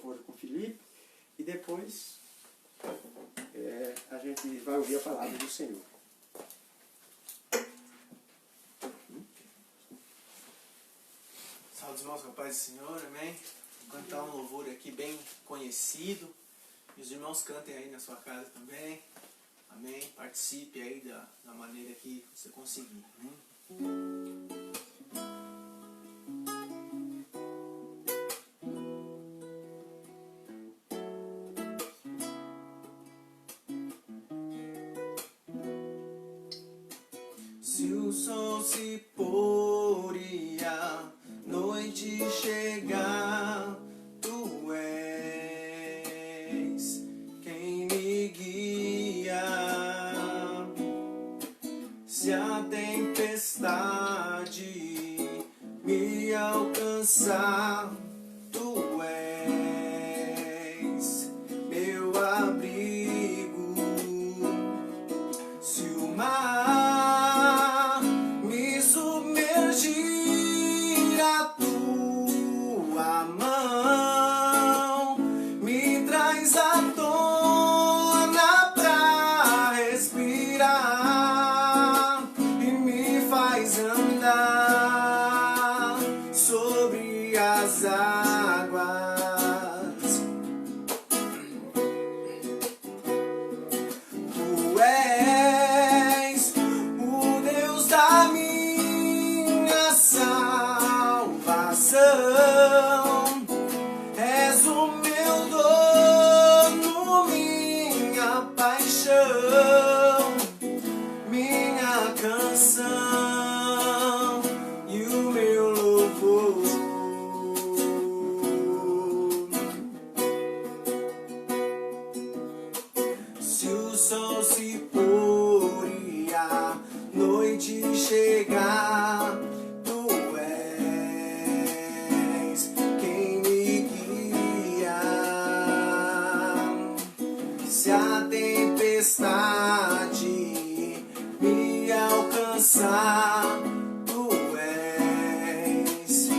louvor com o Felipe e depois a gente vai ouvir a palavra do Senhor. Salve, irmãos, com a paz do Senhor, amém? Vou cantar um louvor aqui bem conhecido. E os irmãos cantem aí na sua casa também. Amém? Participe aí da maneira que você conseguir. Amém? Se o sol se pôr e a noite chegar, tu és quem me guia. Se a tempestade me alcançar, tu és meu abrigo. Se o mar me submergir, a tua mão me traz à tona pra respirar e me faz andar sobre as águas. Tu és o Deus da minha salvação, és o meu dono, minha paixão, minha canção e o meu louvor. Se o sol se pôr e a noite chegar, tu és quem me guia. Se a tempestade me alcançar, tu és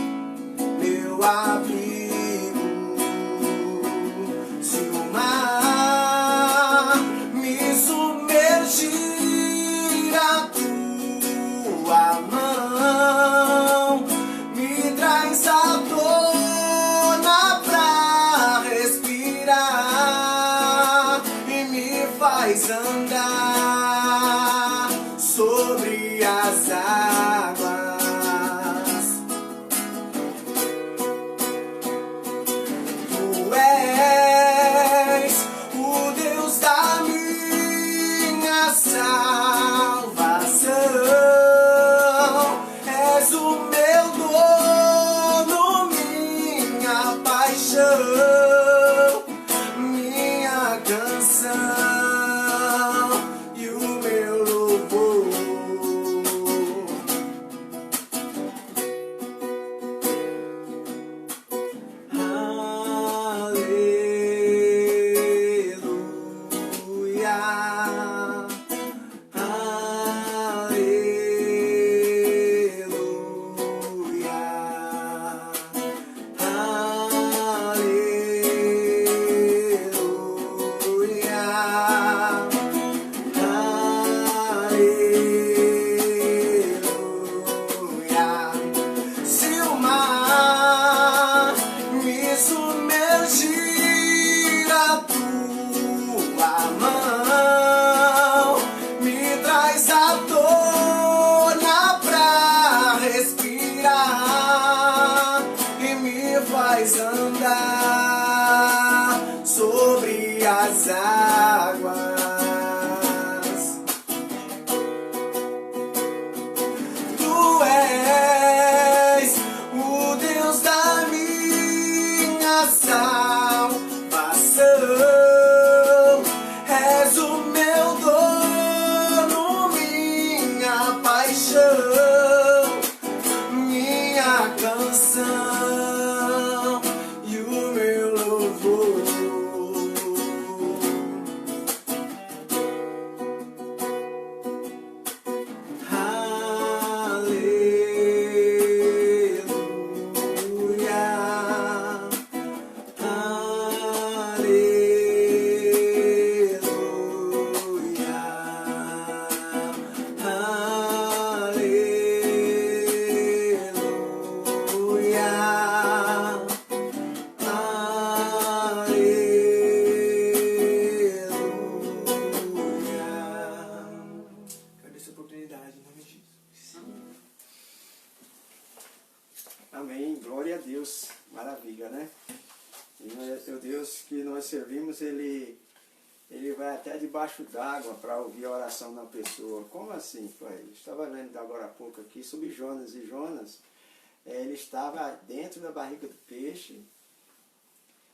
meu abrigo. Se o mar me submergir, a tua mão me traz à tona pra respirar e me faz andar sobre as águas. Tu és o Deus da minha salvação, és o meu dono, minha paixão, minha canção e o meu louvor. Aleluia, aleluia. Se o mar me submergir, a tua mão me traz à tona pra respirar e me faz andar sobre as águas. Tu és o Deus da minha salvação, és o meu dono, minha paixão, minha canção e o meu louvor. O Deus que nós servimos, ele vai até debaixo d'água para ouvir a oração da pessoa. Como assim, pai? Eu estava lendo agora há pouco aqui sobre Jonas. E Jonas, ele estava dentro da barriga do peixe,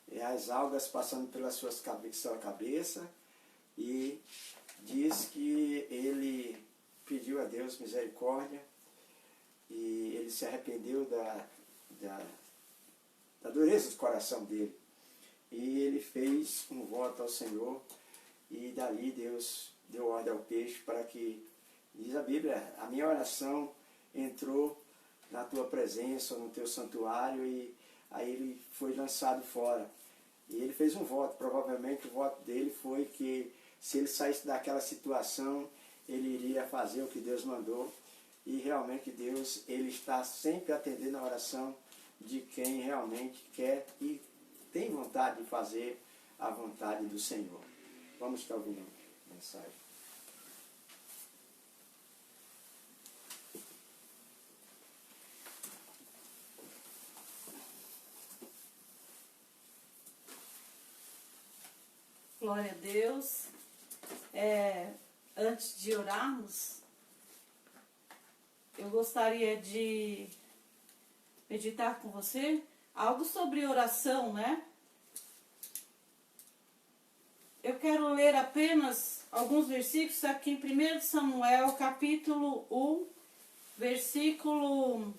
e as algas passando pela sua cabeça, e diz que ele pediu a Deus misericórdia, e ele se arrependeu da dureza do coração dele. E ele fez um voto ao Senhor, e dali Deus deu ordem ao peixe para que, diz a Bíblia, a minha oração entrou na tua presença, no teu santuário, e aí ele foi lançado fora. E ele fez um voto, provavelmente o voto dele foi que se ele saísse daquela situação, ele iria fazer o que Deus mandou. E realmente Deus, ele está sempre atendendo a oração de quem realmente quer e tem vontade de fazer a vontade do Senhor. Vamos estar ouvindo a mensagem. Glória a Deus. Antes de orarmos, eu gostaria de meditar com você algo sobre oração, né? Eu quero ler apenas alguns versículos aqui em 1 Samuel, capítulo 1, versículo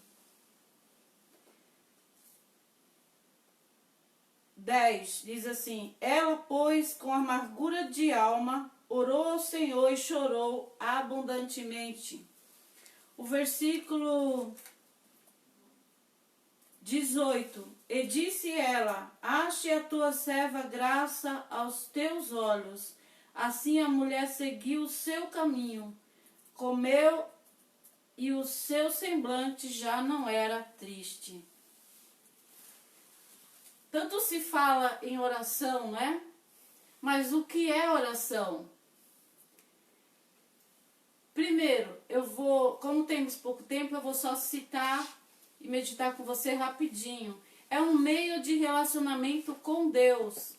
10. Diz assim: ela, pois, com amargura de alma, orou ao Senhor e chorou abundantemente. O versículo 18. E disse ela: ache a tua serva graça aos teus olhos. Assim a mulher seguiu o seu caminho, comeu, e o seu semblante já não era triste. Tanto se fala em oração, né? Mas o que é oração? Primeiro, como temos pouco tempo, eu vou só citar e meditar com você rapidinho. É um meio de relacionamento com Deus.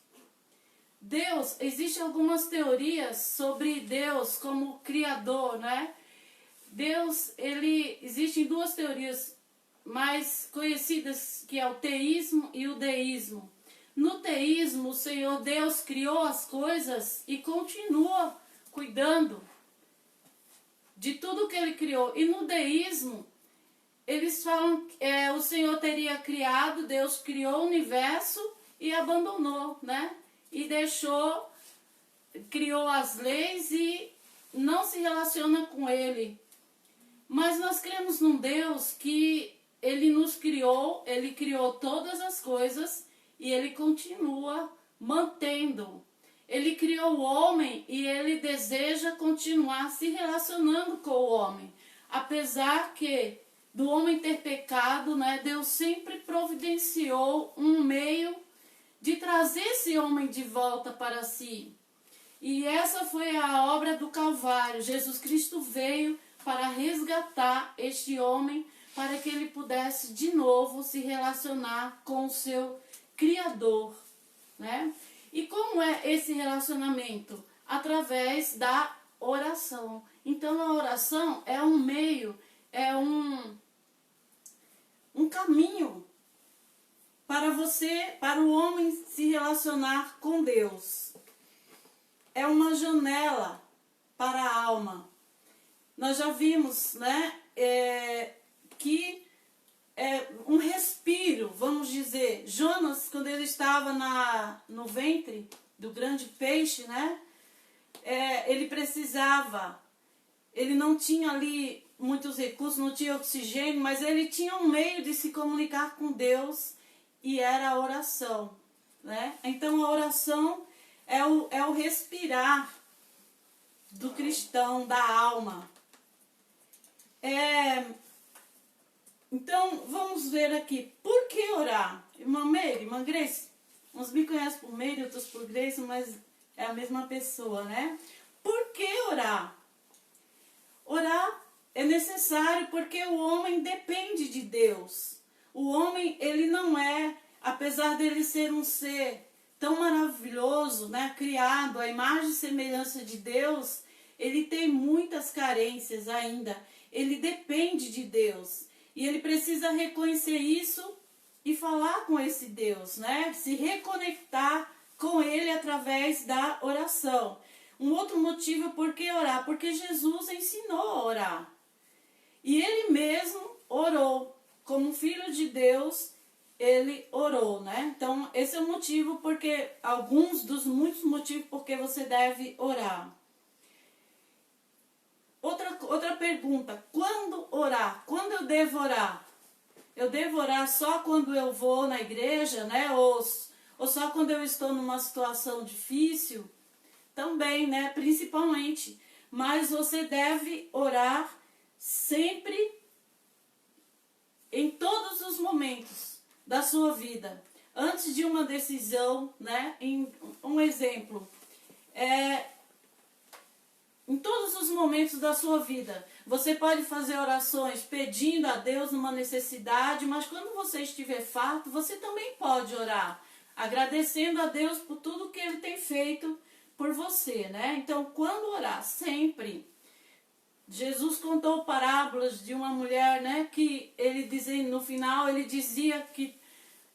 Deus, existem algumas teorias sobre Deus como Criador, né? Deus, existem duas teorias mais conhecidas, que é o teísmo e o deísmo. No teísmo, o Senhor Deus criou as coisas e continua cuidando de tudo que Ele criou. E no deísmo, eles falam que o Senhor teria criado, Deus criou o universo e abandonou, né? E criou as leis e não se relaciona com Ele. Mas nós cremos num Deus que Ele nos criou, Ele criou todas as coisas e Ele continua mantendo. Ele criou o homem e Ele deseja continuar se relacionando com o homem. Apesar que do homem ter pecado, né, Deus sempre providenciou um meio de trazer esse homem de volta para si. E essa foi a obra do Calvário. Jesus Cristo veio para resgatar este homem, para que ele pudesse de novo se relacionar com o seu Criador, né? E como é esse relacionamento? Através da oração. Então a oração é um meio, é um caminho para o homem se relacionar com Deus. É uma janela para a alma. Nós já vimos, né, que é um respiro, vamos dizer. Jonas, quando ele estava no ventre do grande peixe, né, ele não tinha ali muitos recursos, não tinha oxigênio, mas ele tinha um meio de se comunicar com Deus, e era a oração, né? Então a oração é o respirar do cristão, da alma. Então vamos ver aqui, por que orar? Irmã Meire, irmã Grace, uns me conhecem por Meire, outros por Grace, mas é a mesma pessoa, né? Por que orar? Orar é necessário porque o homem depende de Deus. O homem, ele não é, apesar dele ser um ser tão maravilhoso, né, criado à imagem e semelhança de Deus, ele tem muitas carências ainda. Ele depende de Deus. E ele precisa reconhecer isso e falar com esse Deus, né? Se reconectar com ele através da oração. Um outro motivo por que orar? Porque Jesus ensinou a orar. E ele mesmo orou. Como filho de Deus, ele orou, né? Então, esse é o motivo porque, alguns dos muitos motivos porque você deve orar. Outra pergunta, quando orar? Quando eu devo orar? Eu devo orar só quando eu vou na igreja, né? Ou só quando eu estou numa situação difícil? Também, né? Principalmente. Mas você deve orar sempre, em todos os momentos da sua vida. Antes de uma decisão, né? Um exemplo. Em todos os momentos da sua vida, você pode fazer orações pedindo a Deus uma necessidade, mas quando você estiver farto, você também pode orar, agradecendo a Deus por tudo que Ele tem feito por você, né? Então, quando orar? Sempre. Jesus contou parábolas de uma mulher, né? Que ele dizia, no final, ele dizia que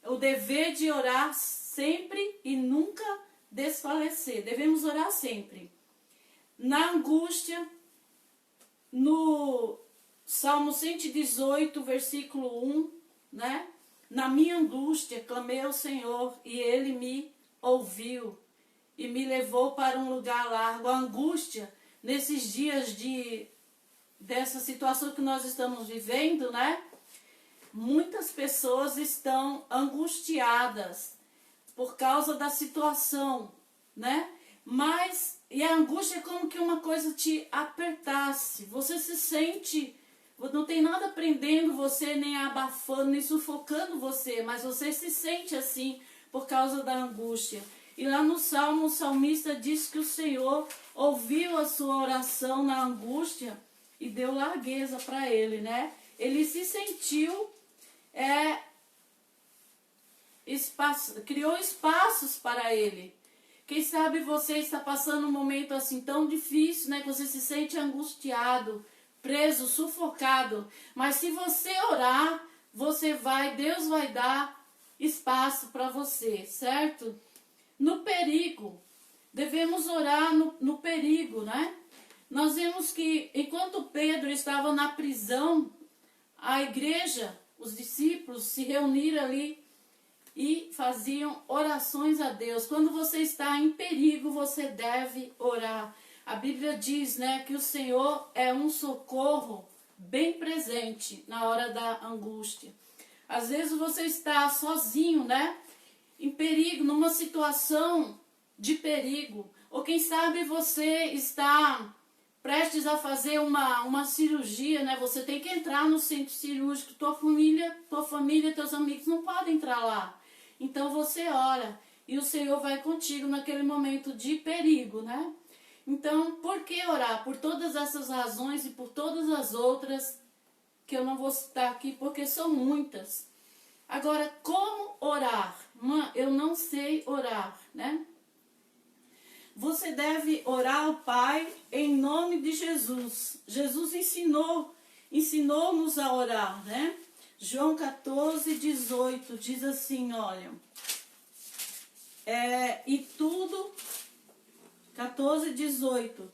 o dever de orar sempre e nunca desfalecer. Devemos orar sempre. Na angústia, no Salmo 118, versículo 1, né? Na minha angústia, clamei ao Senhor e Ele me ouviu e me levou para um lugar largo. A angústia, nesses dias dessa situação que nós estamos vivendo, né? Muitas pessoas estão angustiadas por causa da situação, né? E a angústia é como que uma coisa te apertasse. Você se sente, não tem nada prendendo você, nem abafando, nem sufocando você, mas você se sente assim por causa da angústia. E lá no Salmo, o salmista diz que o Senhor ouviu a sua oração na angústia e deu largueza para ele, né? Ele se sentiu, criou espaços para ele. Quem sabe você está passando um momento assim tão difícil, né? Que você se sente angustiado, preso, sufocado. Mas se você orar, Deus vai dar espaço para você, certo? No perigo, devemos orar no perigo, né? Nós vemos que enquanto Pedro estava na prisão, a igreja, os discípulos se reuniram ali e faziam orações a Deus. Quando você está em perigo, você deve orar. A Bíblia diz, né, que o Senhor é um socorro bem presente na hora da angústia. Às vezes você está sozinho, né, em perigo, numa situação de perigo. Ou quem sabe você está prestes a fazer uma cirurgia, né? Você tem que entrar no centro cirúrgico. Tua família, teus amigos não podem entrar lá. Então você ora e o Senhor vai contigo naquele momento de perigo, né? Então, por que orar? Por todas essas razões e por todas as outras que eu não vou citar aqui, porque são muitas. Agora, como orar? Eu não sei orar, né? Você deve orar ao Pai em nome de Jesus. Jesus ensinou-nos a orar, né? João 14, 18 diz assim, olha, 14, 18.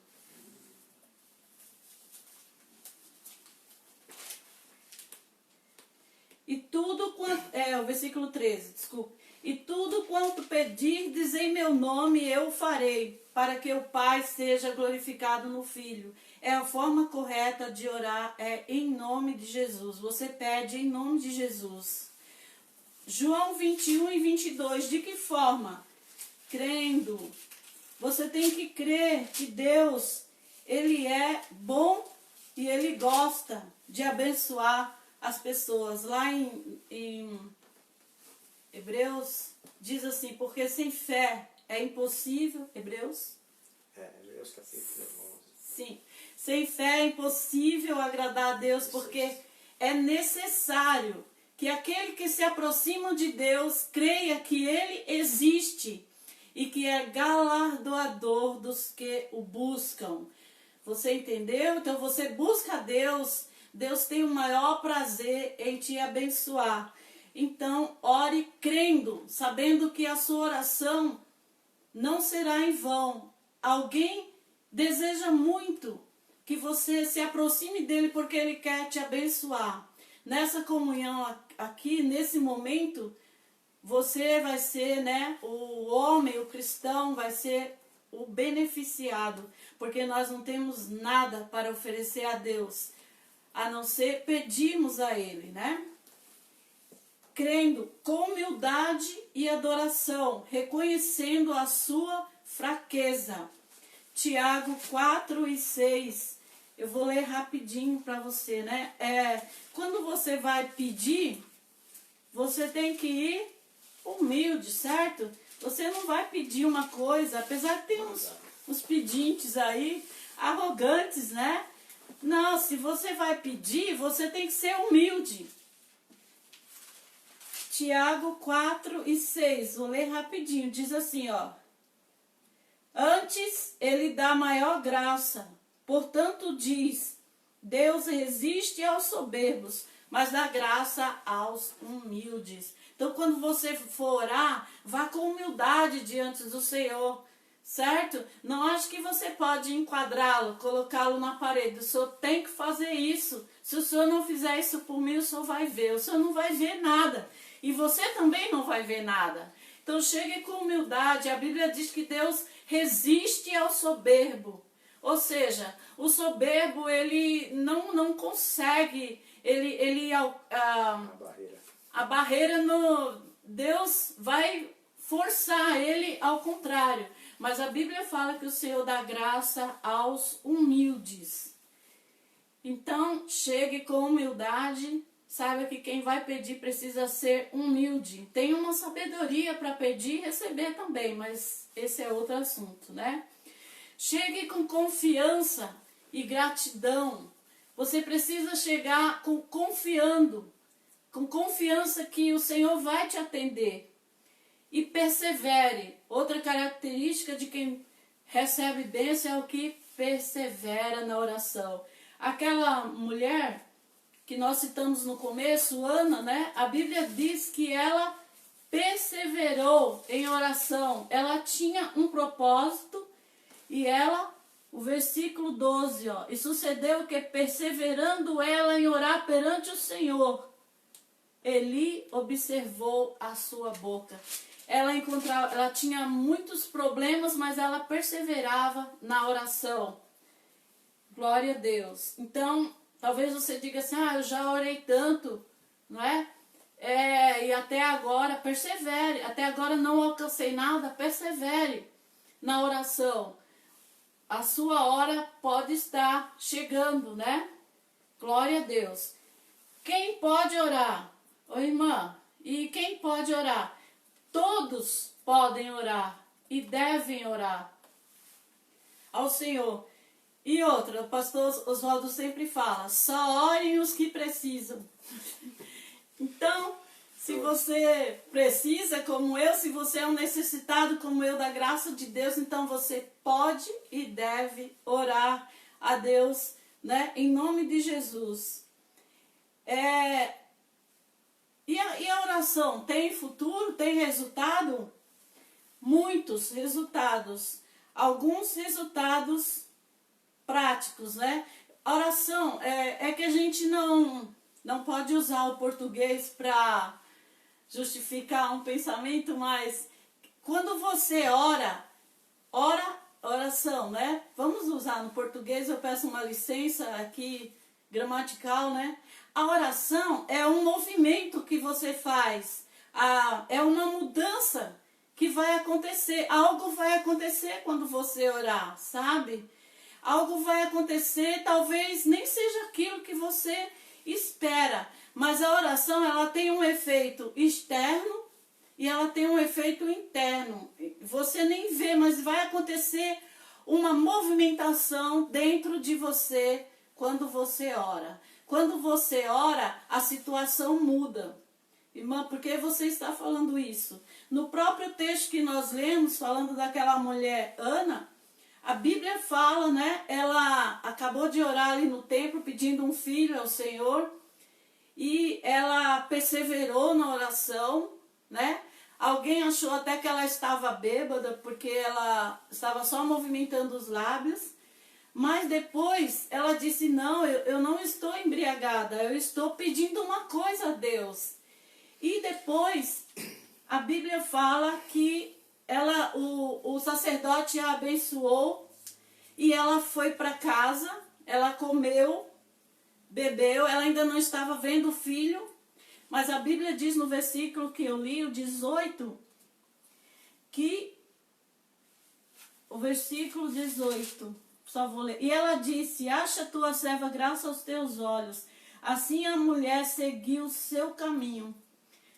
O versículo 13, desculpa. E tudo quanto pedirdes em meu nome eu farei, para que o Pai seja glorificado no Filho. É a forma correta de orar, é em nome de Jesus. Você pede em nome de Jesus. João 21 e 22, de que forma? Crendo. Você tem que crer que Deus, Ele é bom e Ele gosta de abençoar as pessoas. Lá em Hebreus diz assim, porque sem fé é impossível. Hebreus? Hebreus capítulo 11. Sim. Sem fé é impossível agradar a Deus, porque é necessário que aquele que se aproxima de Deus creia que Ele existe e que é galardoador dos que o buscam. Você entendeu? Então você busca a Deus, Deus tem o maior prazer em te abençoar. Então ore crendo, sabendo que a sua oração não será em vão. Alguém deseja muito que você se aproxime dele porque ele quer te abençoar. Nessa comunhão aqui, nesse momento, você vai ser, né, o homem, o cristão, vai ser o beneficiado, porque nós não temos nada para oferecer a Deus, a não ser pedirmos a Ele, né? Crendo com humildade e adoração, reconhecendo a sua fraqueza. Tiago 4:6. Eu vou ler rapidinho para você, né? Quando você vai pedir, você tem que ir humilde, certo? Você não vai pedir uma coisa, apesar que tem uns pedintes aí, arrogantes, né? Não, se você vai pedir, você tem que ser humilde. Tiago 4:6, vou ler rapidinho, diz assim, ó. Antes ele dá maior graça. Portanto diz, Deus resiste aos soberbos, mas dá graça aos humildes. Então quando você for orar, vá com humildade diante do Senhor, certo? Não acho que você pode enquadrá-lo, colocá-lo na parede. O Senhor tem que fazer isso. Se o Senhor não fizer isso por mim, o Senhor vai ver. O Senhor não vai ver nada. E você também não vai ver nada. Então chegue com humildade. A Bíblia diz que Deus resiste ao soberbo. Ou seja, o soberbo, ele não consegue, a barreira Deus vai forçar ele ao contrário. Mas a Bíblia fala que o Senhor dá graça aos humildes. Então, chegue com humildade, saiba que quem vai pedir precisa ser humilde. Tem uma sabedoria para pedir e receber também, mas esse é outro assunto, né? Chegue com confiança e gratidão. Você precisa chegar confiando, com confiança que o Senhor vai te atender. E persevere. Outra característica de quem recebe bênção é o que persevera na oração. Aquela mulher que nós citamos no começo, Ana, né? A Bíblia diz que ela perseverou em oração. Ela tinha um propósito. E ela, o versículo 12, ó, e sucedeu que perseverando ela em orar perante o Senhor, Eli observou a sua boca. Ela tinha muitos problemas, mas ela perseverava na oração. Glória a Deus. Então, talvez você diga assim, eu já orei tanto, não é? E até agora, persevere. Até agora não alcancei nada, persevere na oração. A sua hora pode estar chegando, né? Glória a Deus. Quem pode orar? Ô irmã, e quem pode orar? Todos podem orar e devem orar ao Senhor. E outra, o pastor Oswaldo sempre fala, só orem os que precisam. Então, se você precisa, como eu, se você é um necessitado como eu da graça de Deus, então você pode e deve orar a Deus, né, em nome de Jesus. E a oração tem futuro, tem resultado? Muitos resultados. Alguns resultados práticos, né? A oração é que a gente não pode usar o português para justificar um pensamento, mas quando você oração, né? Vamos usar no português, eu peço uma licença aqui gramatical, né? A oração é um movimento que você faz, é uma mudança que vai acontecer, algo vai acontecer quando você orar, sabe? Algo vai acontecer, talvez nem seja aquilo que você espera, mas a oração ela tem um efeito externo e ela tem um efeito interno. Você nem vê, mas vai acontecer uma movimentação dentro de você quando você ora. Quando você ora, a situação muda. Irmã, por que você está falando isso? No próprio texto que nós lemos, falando daquela mulher Ana, a Bíblia fala, né? Ela acabou de orar ali no templo pedindo um filho ao Senhor e ela perseverou na oração, né? Alguém achou até que ela estava bêbada porque ela estava só movimentando os lábios, mas depois ela disse, não, eu não estou embriagada, eu estou pedindo uma coisa a Deus. E depois a Bíblia fala que o sacerdote a abençoou e ela foi para casa, ela comeu, bebeu, ela ainda não estava vendo o filho, mas a Bíblia diz no versículo que eu li, o 18, que o versículo 18, só vou ler. E ela disse, acha tua serva graça aos teus olhos. Assim a mulher seguiu o seu caminho,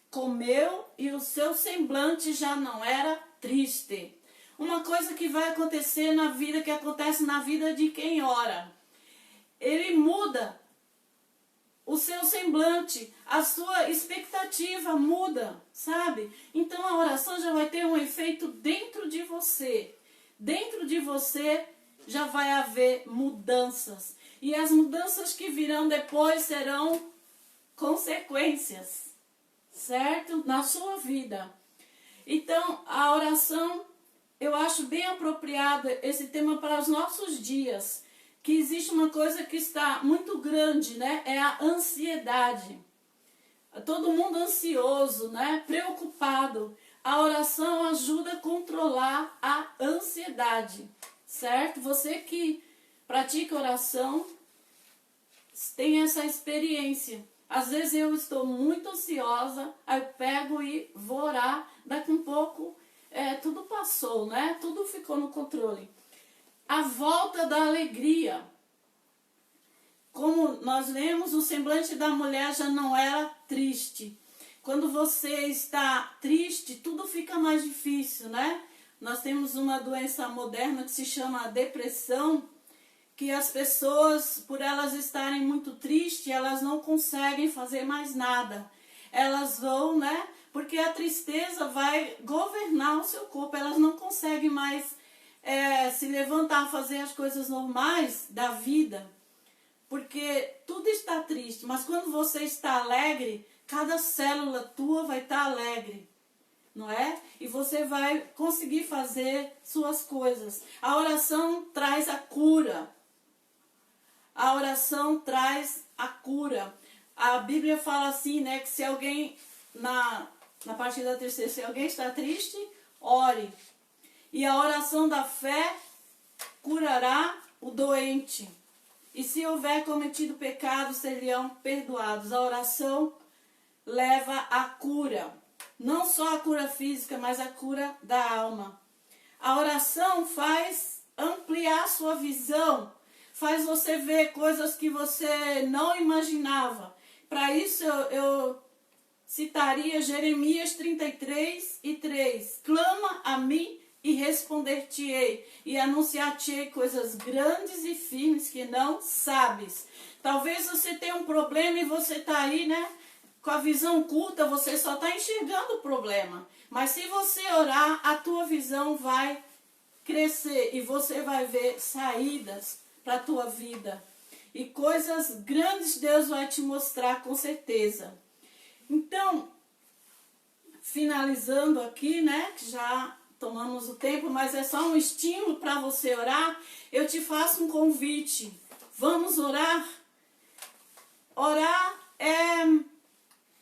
comeu e o seu semblante já não era triste. Uma coisa que vai acontecer na vida, que acontece na vida de quem ora. Ele muda o seu semblante, a sua expectativa muda, sabe? Então a oração já vai ter um efeito dentro de você. Dentro de você já vai haver mudanças. E as mudanças que virão depois serão consequências, certo? Na sua vida. Então, a oração, eu acho bem apropriado esse tema para os nossos dias. Que existe uma coisa que está muito grande, né? É a ansiedade. Todo mundo ansioso, né? Preocupado. A oração ajuda a controlar a ansiedade, certo? Você que pratica oração tem essa experiência. Às vezes eu estou muito ansiosa, aí eu pego e vou orar, daqui um pouco tudo passou, né? Tudo ficou no controle. A volta da alegria. Como nós lemos, o semblante da mulher já não era triste. Quando você está triste, tudo fica mais difícil, né? Nós temos uma doença moderna que se chama depressão, que as pessoas, por elas estarem muito tristes, elas não conseguem fazer mais nada. Elas vão, né? Porque a tristeza vai governar o seu corpo. Elas não conseguem mais se levantar, fazer as coisas normais da vida. Porque tudo está triste. Mas quando você está alegre, cada célula tua vai estar alegre. Não é? E você vai conseguir fazer suas coisas. A oração traz a cura. A oração traz a cura. A Bíblia fala assim, né, que se alguém, na parte da terceira, se alguém está triste, ore. E a oração da fé curará o doente. E se houver cometido pecado, serão perdoados. A oração leva à cura. Não só a cura física, mas a cura da alma. A oração faz ampliar sua visão. Faz você ver coisas que você não imaginava. Para isso eu citaria Jeremias 33:3. Clama a mim e responder-te-ei, e anunciar-te-ei coisas grandes e firmes que não sabes. Talvez você tenha um problema e você está aí, né? Com a visão curta, você só está enxergando o problema. Mas se você orar, a tua visão vai crescer e você vai ver saídas para a tua vida. E coisas grandes Deus vai te mostrar com certeza. Então, finalizando aqui, né? Que já tomamos o tempo, mas é só um estímulo para você orar. Eu te faço um convite. Vamos orar? Orar é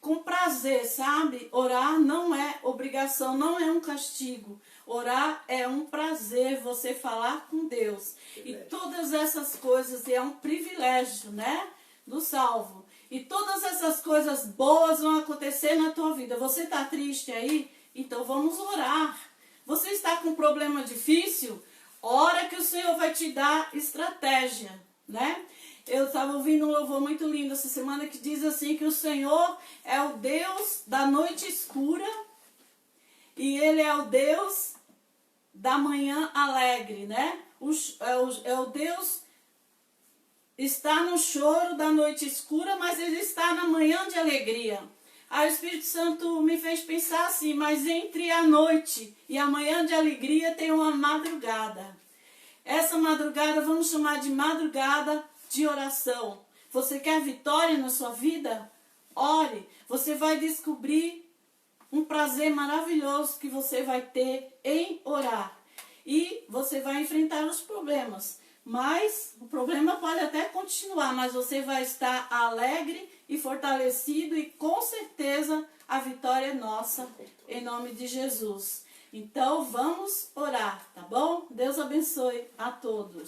com prazer, sabe? Orar não é obrigação, não é um castigo. Orar é um prazer, você falar com Deus. E todas essas coisas é um privilégio, né? Do salvo. E todas essas coisas boas vão acontecer na tua vida. Você está triste aí? Então vamos orar. Você está com um problema difícil? Ora que o Senhor vai te dar estratégia, né? Eu estava ouvindo um louvor muito lindo essa semana que diz assim que o Senhor é o Deus da noite escura e Ele é o Deus da manhã alegre, né? É o Deus está no choro da noite escura, mas Ele está na manhã de alegria. Aí o Espírito Santo me fez pensar assim, mas entre a noite e a manhã de alegria tem uma madrugada. Essa madrugada vamos chamar de madrugada de oração. Você quer vitória na sua vida? Ore. Você vai descobrir um prazer maravilhoso que você vai ter em orar. E você vai enfrentar os problemas. Mas o problema pode até continuar, mas você vai estar alegre e fortalecido e com certeza a vitória é nossa, em nome de Jesus. Então vamos orar, tá bom? Deus abençoe a todos.